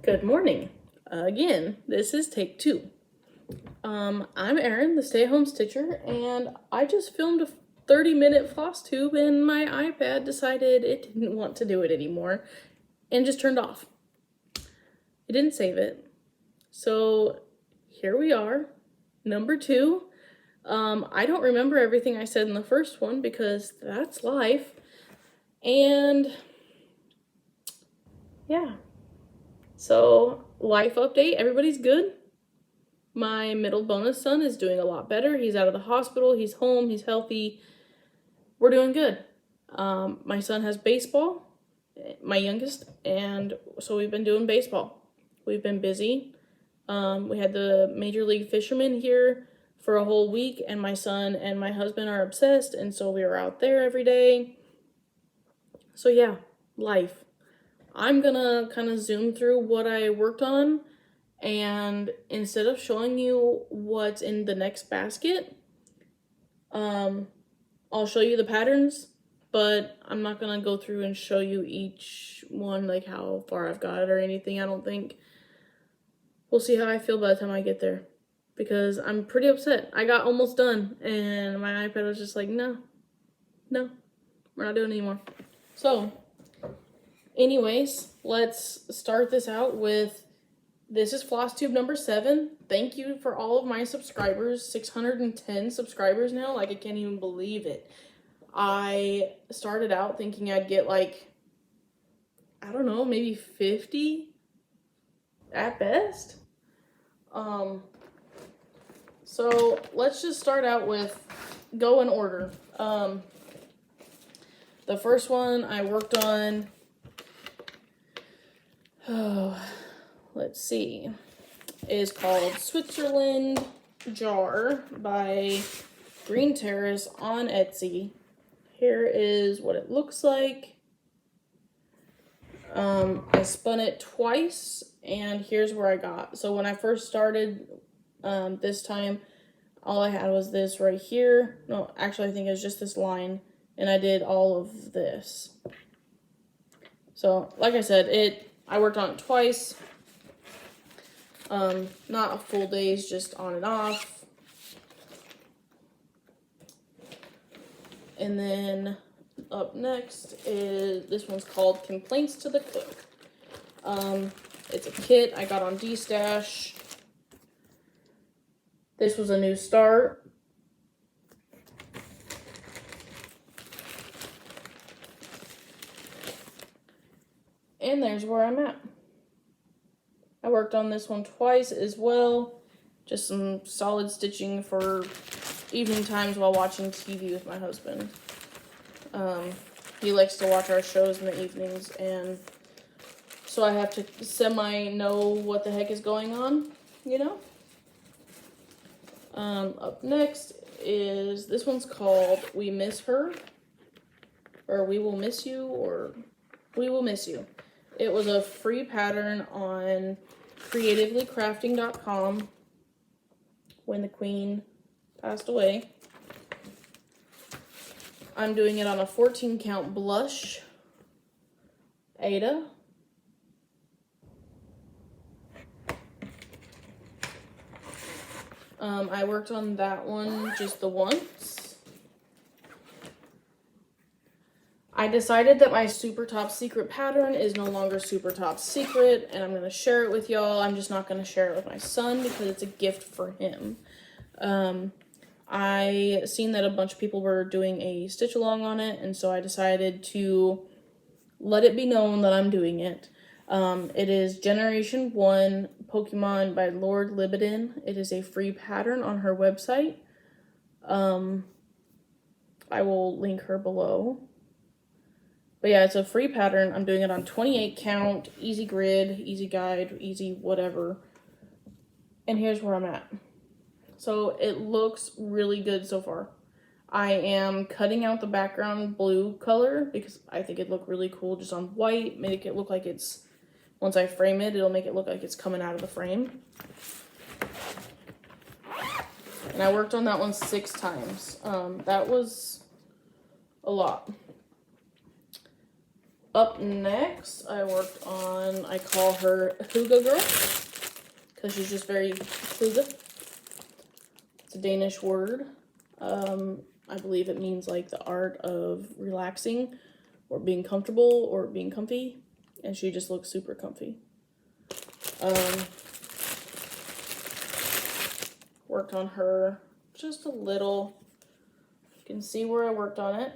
Good morning. Again, this is take 2. I'm Erin, the stay-at-home stitcher, and I just filmed a 30-minute Flosstube and my iPad decided it didn't want to do it anymore and just turned off. It didn't save it. So here we are, number 2. I don't remember everything I said in the first one because that's life. And yeah. So, life update, everybody's good. My middle bonus son is doing a lot better. He's out of the hospital, he's home, he's healthy. We're doing good. My son has baseball, my youngest, and so we've been doing baseball. We've been busy. We had the Major League Fishermen here for a whole week, and my son and my husband are obsessed, and so we were out there every day. So yeah, life. I'm gonna kind of zoom through what I worked on, and instead of showing you what's in the next basket, I'll show you the patterns, but I'm not gonna go through and show you each one, like how far I've got or anything, I don't think. We'll see how I feel by the time I get there, because I'm pretty upset. I got almost done, and my iPad was just like, no, we're not doing it anymore. So, anyways, let's start this out with, this is Flosstube number 7. Thank you for all of my subscribers. 610 subscribers now. Like, I can't even believe it. I started out thinking I'd get like, I don't know, maybe 50 at best. So let's just start out with, go in order. The first one I worked on, let's see, is called Switzerland Jar by Green Terrace on Etsy. Here is what it looks like. I spun it twice, and here's where I got. So when I first started this time, all I had was this right here. No, actually I think it was just this line, and I did all of this. So like I said, I worked on it twice. Not a full days, just on and off. And then up next is, this one's called Complaints to the Cook. It's a kit I got on D-Stash. This was a new start. And there's where I'm at. I worked on this one twice as well. Just some solid stitching for evening times while watching TV with my husband. He likes to watch our shows in the evenings, and so I have to semi-know what the heck is going on, you know? Up next is, this one's called We Miss Her, or We Will Miss You, or We Will Miss You. It was a free pattern on creativelycrafting.com when the queen passed away. I'm doing it on a 14 count blush Ada. I worked on that one just the once. I decided that my super top secret pattern is no longer super top secret, and I'm going to share it with y'all. I'm just not going to share it with my son because it's a gift for him. I seen that a bunch of people were doing a stitch along on it, and so I decided to let it be known that I'm doing it. It is Generation 1 Pokemon by Lord Libidan. It is a free pattern on her website. I will link her below. But yeah, it's a free pattern. I'm doing it on 28 count, easy grid, easy guide, easy whatever. And here's where I'm at. So it looks really good so far. I am cutting out the background blue color because I think it'd look really cool just on white. Make it look like it's, once I frame it, it'll make it look like it's coming out of the frame. And I worked on that one 6 times. That was a lot. Up next, I worked on, I call her Hygge girl, because she's just very Hygge. It's a Danish word. I believe it means like the art of relaxing, or being comfortable, or being comfy, and she just looks super comfy. Worked on her just a little. You can see where I worked on it.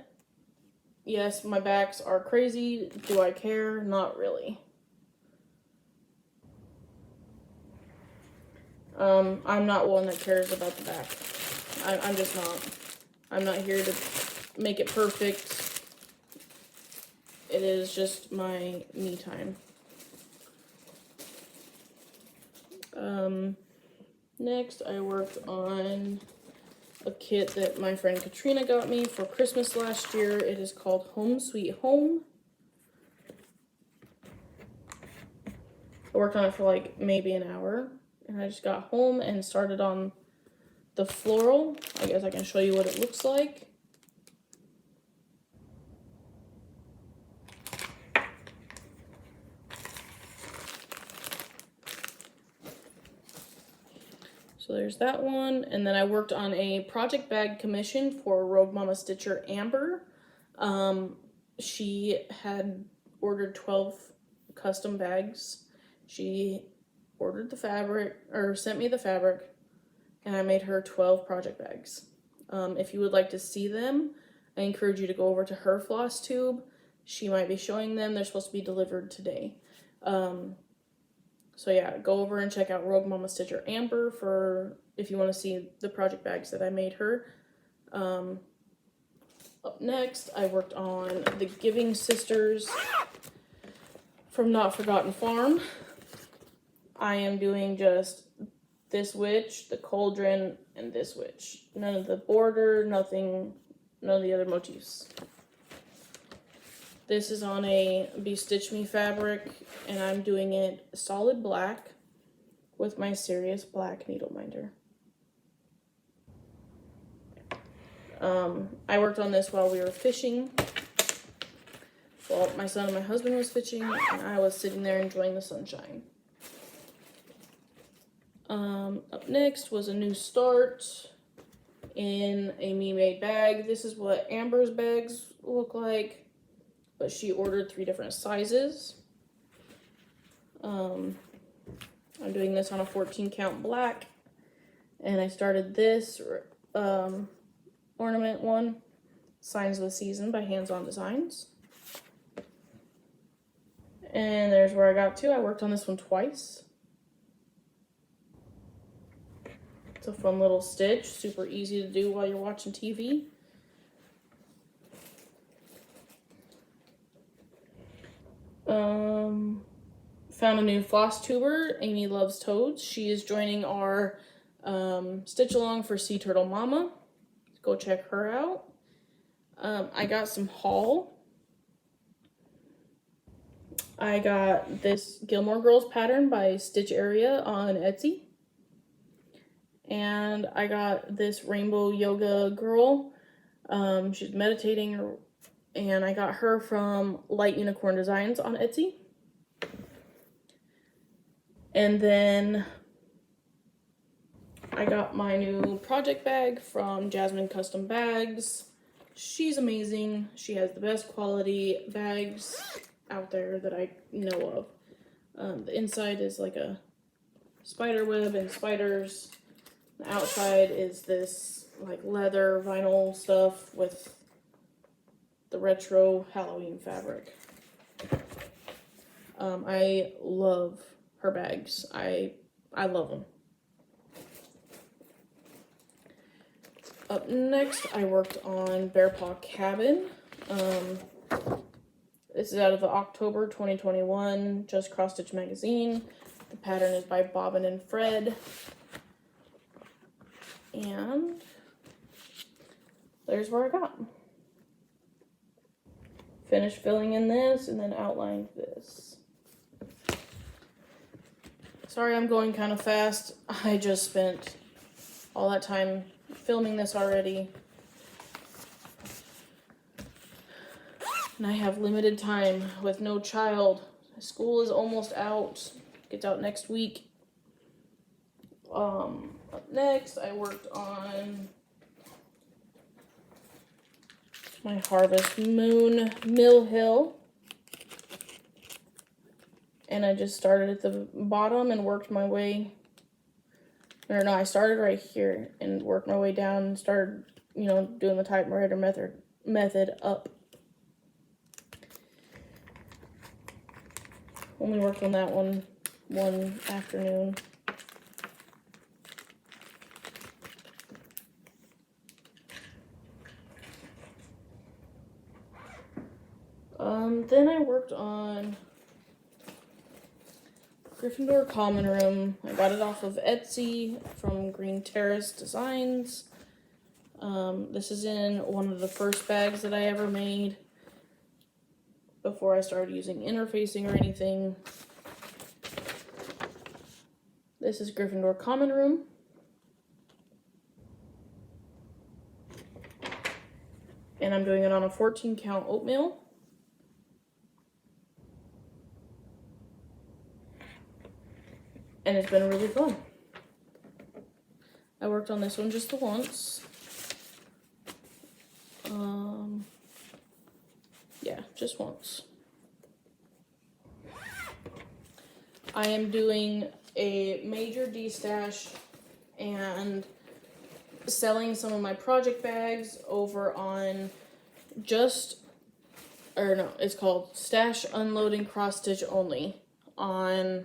Yes, my backs are crazy. Do I care? Not really. I'm not one that cares about the back. I'm just not. I'm not here to make it perfect. It is just my me time. Next, I worked on a kit that my friend Katrina got me for Christmas last year. It is called Home Sweet Home. I worked on it for like maybe an hour, and I just got home and started on the floral. I guess I can show you what it looks like. So there's that one, and then I worked on a project bag commission for Rogue Mama Stitcher Amber. She had ordered 12 custom bags. She ordered the fabric, or sent me the fabric, and I made her 12 project bags. If you would like to see them, I encourage you to go over to her Flosstube. She might be showing them. They're supposed to be delivered today. So yeah, go over and check out Rogue Mama Stitcher Amber for if you want to see the project bags that I made her. Up next, I worked on the Giving Sisters from Not Forgotten Farm. I am doing just this witch, the cauldron, and this witch. None of the border, nothing, none of the other motifs. This is on a Be Stitch Me fabric, and I'm doing it solid black with my Serious Black needle minder. I worked on this while we were fishing. Well, my son and my husband was fishing, and I was sitting there enjoying the sunshine. Up next was a new start in a me-made bag. This is what Amber's bags look like, but she ordered 3 different sizes. I'm doing this on a 14 count black, and I started this ornament one, Signs of the Season by Hands On Designs. And there's where I got to. I worked on this one twice. It's a fun little stitch, super easy to do while you're watching TV. Found a new Flosstuber, Amy Loves Toads. She is joining our Stitch Along for Sea Turtle Mama. Go check her out. I got some haul. I got this Gilmore Girls pattern by Stitch Area on Etsy. And I got this rainbow yoga girl. She's meditating, and I got her from Light Unicorn Designs on Etsy. And then I got my new project bag from Jasmine Custom Bags. She's amazing. She has the best quality bags out there that I know of. The inside is like a spider web and spiders. The outside is this like leather vinyl stuff with the retro Halloween fabric. I love her bags. I love them. Up next, I worked on Bear Paw Cabin. This is out of the October 2021 Just Cross Stitch magazine. The pattern is by Bobbin and Fred. And there's where I got. Finished filling in this and then outlined this. Sorry I'm going kind of fast. I just spent all that time filming this already. And I have limited time with no child. School is almost out. Gets out next week. Up next, I worked on my Harvest Moon Mill Hill. And I just started at the bottom and worked my way. Or no, I started right here and worked my way down and started, you know, doing the typewriter method up. Only worked on that one afternoon. Then I worked on Gryffindor Common Room. I got it off of Etsy from Terrace Designs. This is in one of the first bags that I ever made before I started using interfacing or anything. This is Gryffindor Common Room. And I'm doing it on a 14 count oatmeal. And it's been really fun. I worked on this one just the once. Yeah, just once. I am doing a major destash and selling some of my project bags over on it's called Stash Unloading Cross Stitch Only on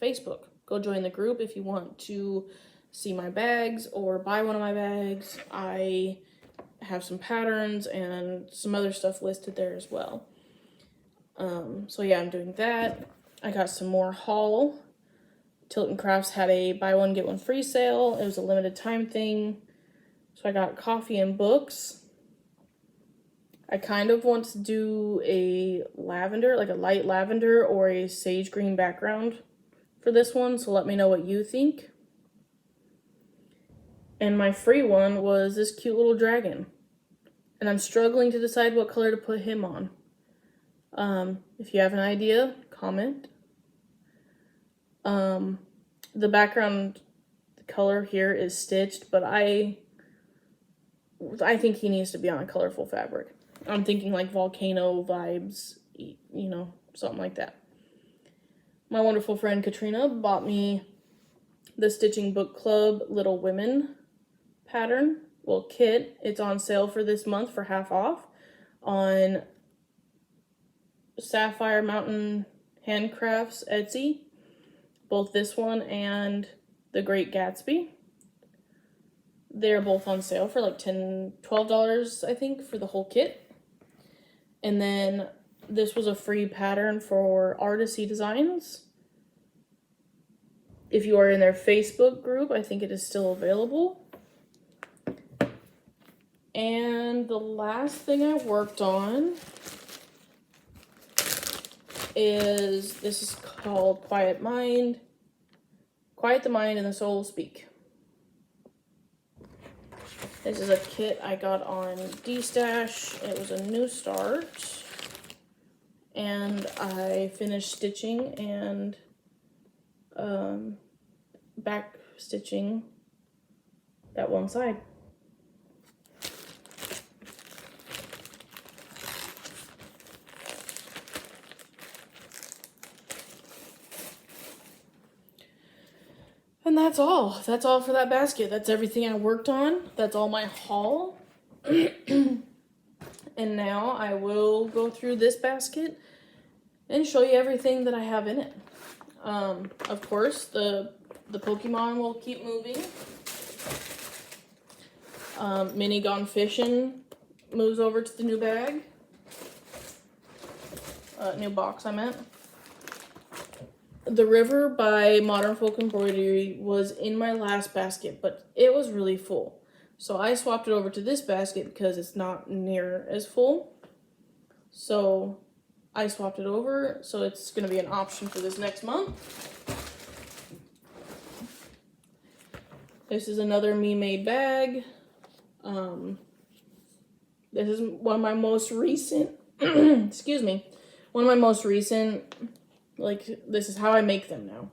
Facebook. Go join the group if you want to see my bags or buy one of my bags. I have some patterns and some other stuff listed there as well. So yeah, I'm doing that. I got some more haul. Tilton Crafts had a buy one get one free sale. It was a limited time thing. So I got coffee and books. I kind of want to do a lavender, like a light lavender or a sage green background for this one, so let me know what you think. And my free one was this cute little dragon. And I'm struggling to decide what color to put him on. If you have an idea, comment. The background color here is stitched, but I think he needs to be on a colorful fabric. I'm thinking like volcano vibes, you know, something like that. My wonderful friend Katrina bought me the Stitching Book Club Little Women pattern. Well, kit. It's on sale for this month for half off on Sapphire Mountain Handcrafts Etsy. Both this one and The Great Gatsby. They're both on sale for like $12, I think, for the whole kit. And then this was a free pattern for Artisy Designs. If you are in their Facebook group, I think it is still available. And the last thing I worked on this is called Quiet the Mind and the Soul Speak. This is a kit I got on D-Stash. It was a new start. And I finished stitching and back stitching that one side. And that's all. That's all for that basket. That's everything I worked on. That's all my haul. And now I will go through this basket and show you everything that I have in it. Of course, the Pokemon will keep moving. Minnie Gone Fishing moves over to the new bag. New box, I meant. The River by Modern Folk Embroidery was in my last basket, but it was really full. So I swapped it over to this basket because it's not near as full. So I swapped it over, so it's going to be an option for this next month. This is another me-made bag. This is one of my most recent excuse me, one of my most recent, like, this is how I make them now.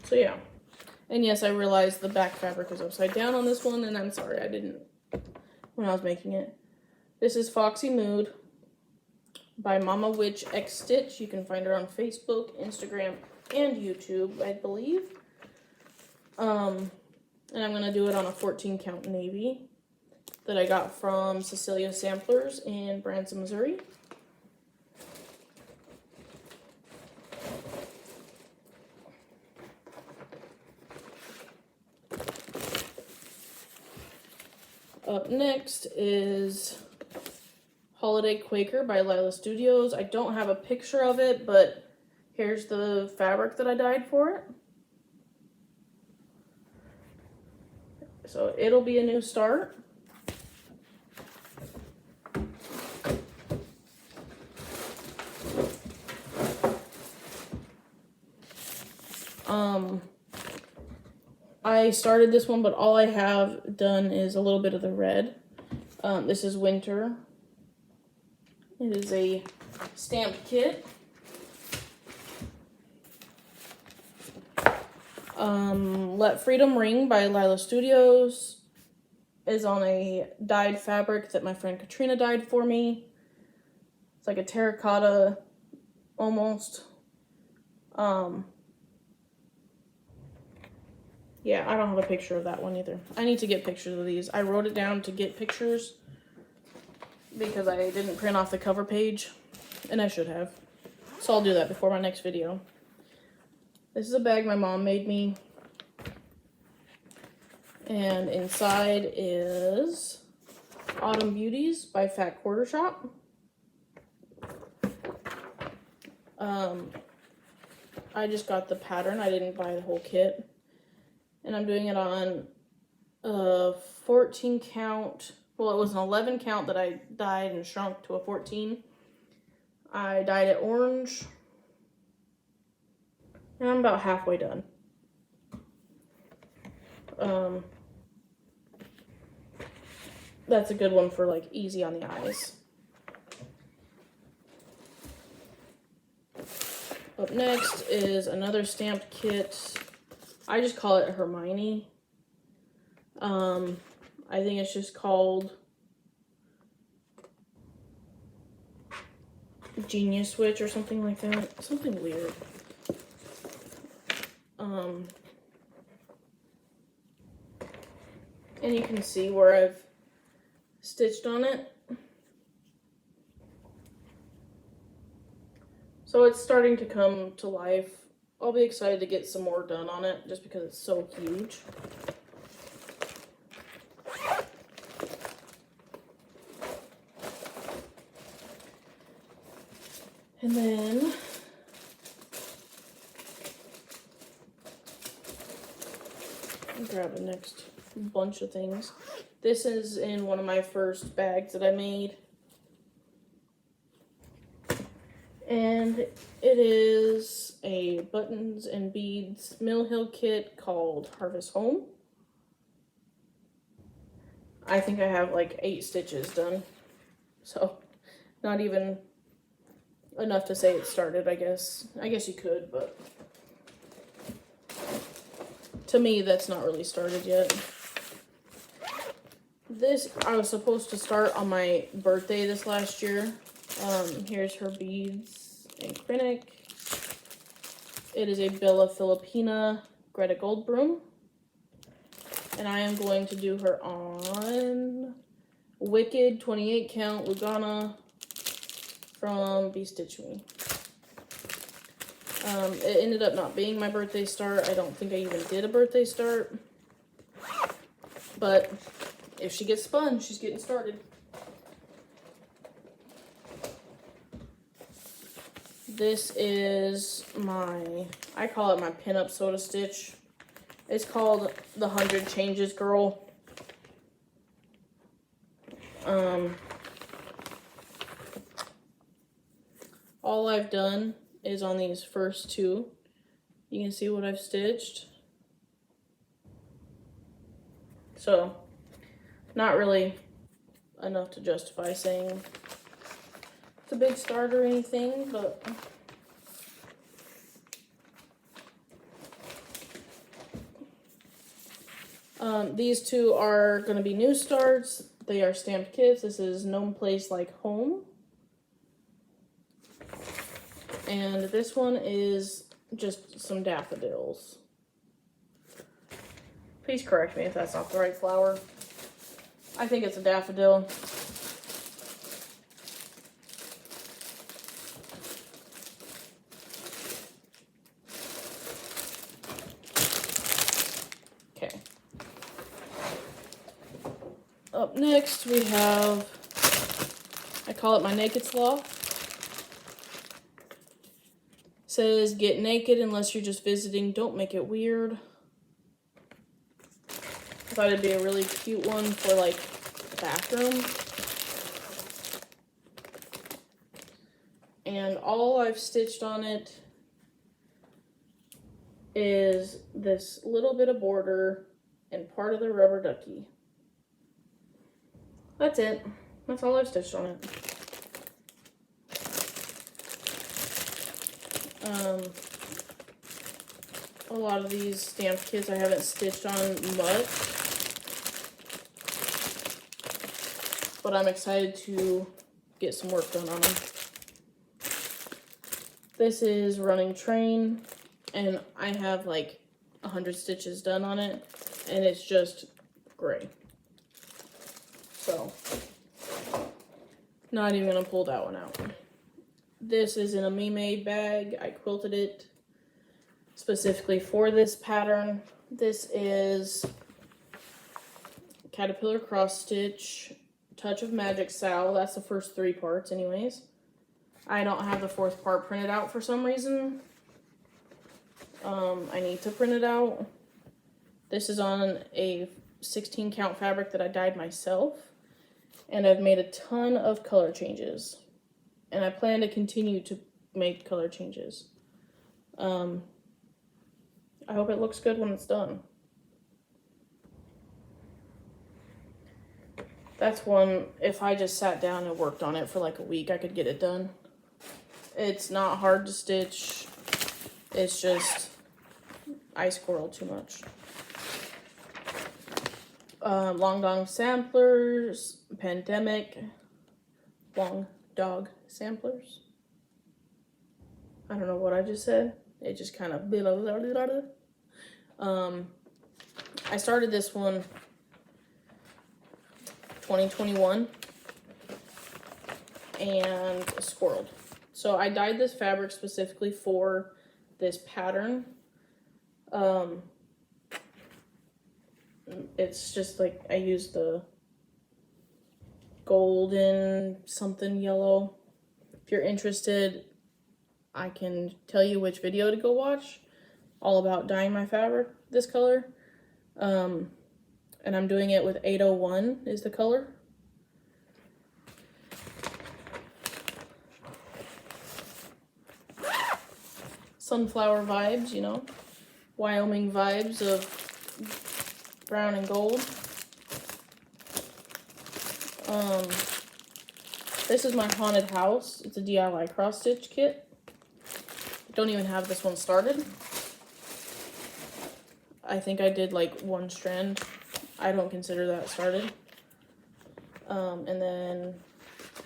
So yeah. And yes, I realized the back fabric was upside down on this one, and I'm sorry I didn't when I was making it. This is Foxy Mood by Mama Witch X Stitch. You can find her on Facebook, Instagram, and YouTube, I believe. And I'm going to do it on a 14 count navy that I got from Cecilia Samplers in Branson, Missouri. Up next is Holiday Quaker by Lila Studios. I don't have a picture of it, but here's the fabric that I dyed for it. So it'll be a new start. I started this one, but all I have done is a little bit of the red. This is Winter. It is a stamped kit. Let Freedom Ring by Lila Studios is on a dyed fabric that my friend Katrina dyed for me. It's like a terracotta almost. Yeah, I don't have a picture of that one either. I need to get pictures of these. I wrote it down to get pictures because I didn't print off the cover page, and I should have. So I'll do that before my next video. This is a bag my mom made me. And inside is Autumn Beauties by Fat Quarter Shop. I just got the pattern. I didn't buy the whole kit. And I'm doing it on a 14 count. Well, it was an 11 count that I dyed and shrunk to a 14. I dyed it orange. And I'm about halfway done. That's a good one for like easy on the eyes. Up next is another stamped kit. I just call it Hermione. I think it's just called Genius Switch or something like that. Something weird. And you can see where I've stitched on it. So it's starting to come to life. I'll be excited to get some more done on it just because it's so huge. And then I'll grab the next bunch of things. This is in one of my first bags that I made. And it is a buttons and beads Mill Hill kit called Harvest Home. I think I have like 8 stitches done. So not even enough to say it started, I guess. I guess you could, but to me that's not really started yet. This I was supposed to start on my birthday this last year. Here's her beads in Krennic. It is a Bella Filipina Greta Goldbroom. And I am going to do her on Wicked 28 count Lugana from Be Stitch Me. It ended up not being my birthday start. I don't think I even did a birthday start. But if she gets spun, she's getting started. This is my, I call it my pinup soda stitch. It's called the 100 Changes Girl. All I've done is on these first 2. You can see what I've stitched. So, not really enough to justify saying it's a big start or anything, but these two are going to be new starts. They are stamped kits. This is No Place Like Home. And this one is just some daffodils. Please correct me if that's not the right flower. I think it's a daffodil. Okay. Up next we have, I call it my naked sloth. Says, get naked unless you're just visiting. Don't make it weird. I thought it'd be a really cute one for, like, the bathroom. And all I've stitched on it is this little bit of border and part of the rubber ducky. That's it. That's all I've stitched on it. A lot of these stamped kits I haven't stitched on much, but I'm excited to get some work done on them. This is Running Train, and I have like 100 stitches done on it, and it's just gray. So, not even gonna pull that one out. This is in a me-made bag. I quilted it specifically for this pattern. This is Caterpillar Cross Stitch, Touch of Magic Sal. That's the first 3 parts anyways. I don't have the 4th part printed out for some reason. I need to print it out. This is on a 16 count fabric that I dyed myself. And I've made a ton of color changes. And I plan to continue to make color changes. I hope it looks good when it's done. That's one, if I just sat down and worked on it for like a week, I could get it done. It's not hard to stitch. It's just, I squirreled too much. Long Dog Samplers, Pandemic, Long Dog Samplers. I don't know what I just said. It just kind of I started this one 2021 and squirreled. So I dyed this fabric specifically for this pattern. It's just like I used the golden something yellow. If you're interested, I can tell you which video to go watch, all about dyeing my fabric this color. And I'm doing it with 801 is the color. Sunflower vibes, you know, Wyoming vibes of brown and gold. This is my haunted house. It's a DIY cross stitch kit. Don't even have this one started. I think I did like 1 strand. I don't consider that started. And then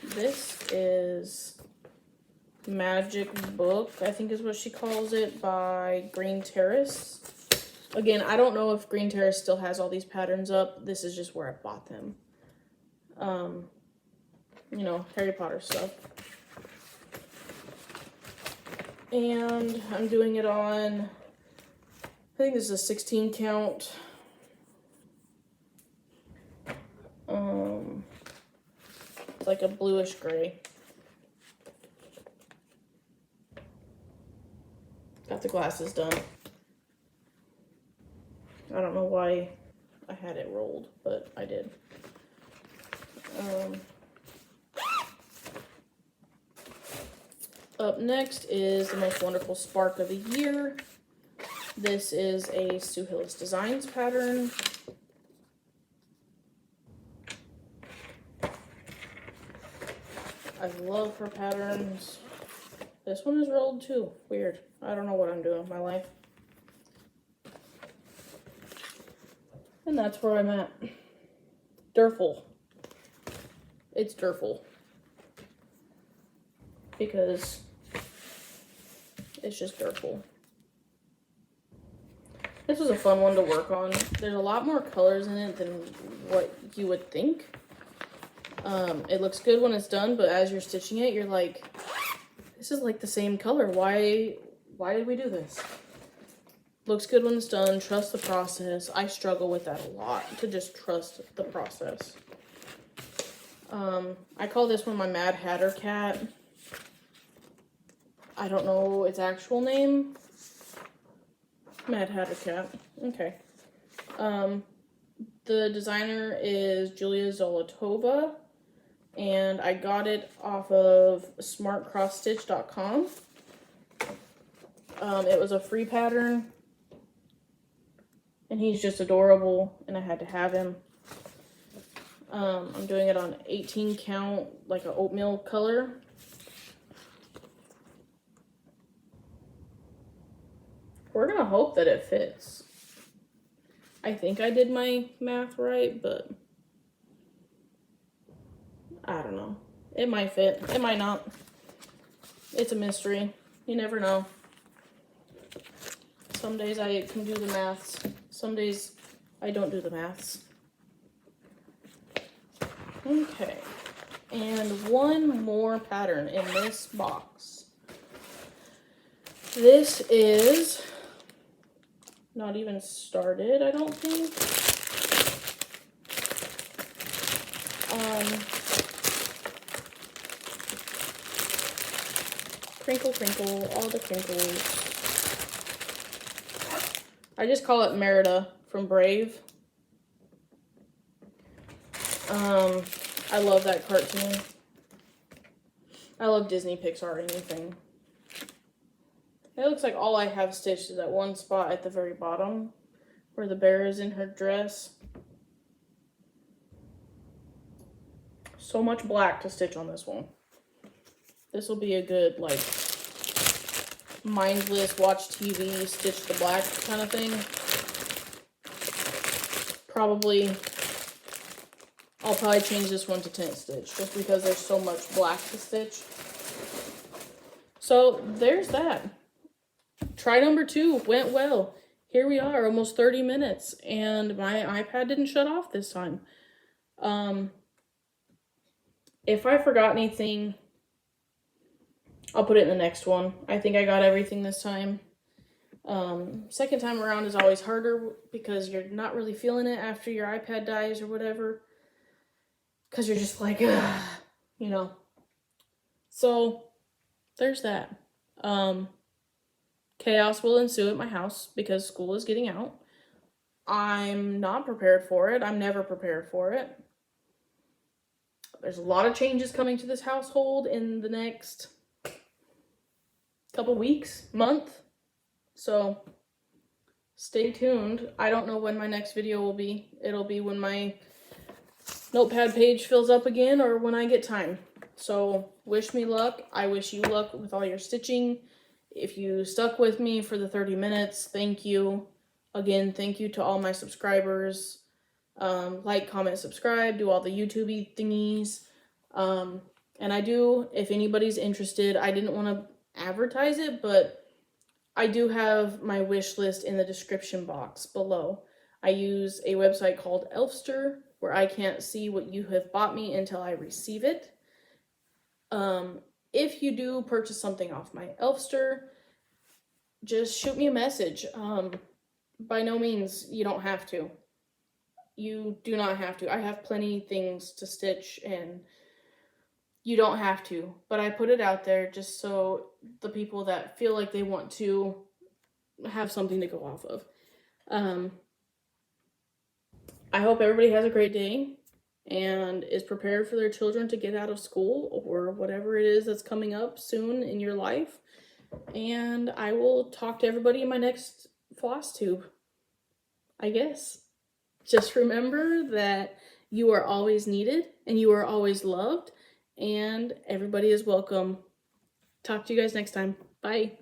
this is Magic Book, I think is what she calls it, by Green Terrace. Again, I don't know if Green Terrace still has all these patterns up. This is just where I bought them. You know, Harry Potter stuff. And I'm doing it on, I think this is a 16 count. It's like a bluish gray. Got the glasses done. I don't know why I had it rolled, but I did. Up next is the Most Wonderful Spark of the Year. This is a Sue Hillis Designs pattern. love her patterns. This one is rolled too. Weird. I don't know what I'm doing with my life. And that's where I'm at. Durful. It's Durful. Because it's just Durful. This was a fun one to work on. There's a lot more colors in it than what you would think. It looks good when it's done, but as you're stitching it, you're like, this is like the same color. Why did we do this? Looks good when it's done. Trust the process. I struggle with that a lot, to just trust the process. I call this one my Mad Hatter cat. I don't know its actual name. Mad Hatter cat. Okay. The designer is Julia Zolotova, and I got it off of smartcrossstitch.com. It was a free pattern, and he's just adorable, and I had to have him. I'm doing it on 18 count, like an oatmeal color. We're gonna hope that it fits. I think I did my math right, but I don't know. It might fit. It might not. It's a mystery. You never know. Some days I can do the maths. Some days I don't do the maths. Okay. And one more pattern in this box. This is not even started, I don't think. Crinkle, crinkle, all the crinkles. I just call it Merida from Brave. I love that cartoon. I love Disney, Pixar, anything. It looks like all I have stitched is that one spot at the very bottom where the bear is in her dress. So much black to stitch on this one. This will be a good, like, mindless, watch TV, stitch the black kind of thing. I'll probably change this one to tent stitch just because there's so much black to stitch. So there's that. Try number 2 went well. Here we are, almost 30 minutes, and my iPad didn't shut off this time. If I forgot anything, I'll put it in the next one. I think I got everything this time. Second time around is always harder because you're not really feeling it after your iPad dies or whatever. Because you're just like, ugh, you know. So, there's that. Chaos will ensue at my house because school is getting out. I'm not prepared for it. I'm never prepared for it. There's a lot of changes coming to this household in the next couple weeks, month. So, stay tuned. I don't know when my next video will be. It'll be when my notepad page fills up again or when I get time. So, wish me luck. I wish you luck with all your stitching. If you stuck with me for the 30 minutes, thank you. Again, thank you to all my subscribers. Like, comment, subscribe, do all the YouTube-y thingies. And I do, if anybody's interested, I didn't want to advertise it, but I do have my wish list in the description box below. I use a website called Elster, where I can't see what you have bought me until I receive it. If you do purchase something off my Elster, just shoot me a message. By no means, you don't have to. You do not have to. I have plenty of things to stitch, and you don't have to. But I put it out there just so the people that feel like they want to have something to go off of. I hope everybody has a great day and is prepared for their children to get out of school or whatever it is that's coming up soon in your life. And I will talk to everybody in my next Flosstube, I guess. Just remember that you are always needed and you are always loved, and everybody is welcome. Talk to you guys next time. Bye.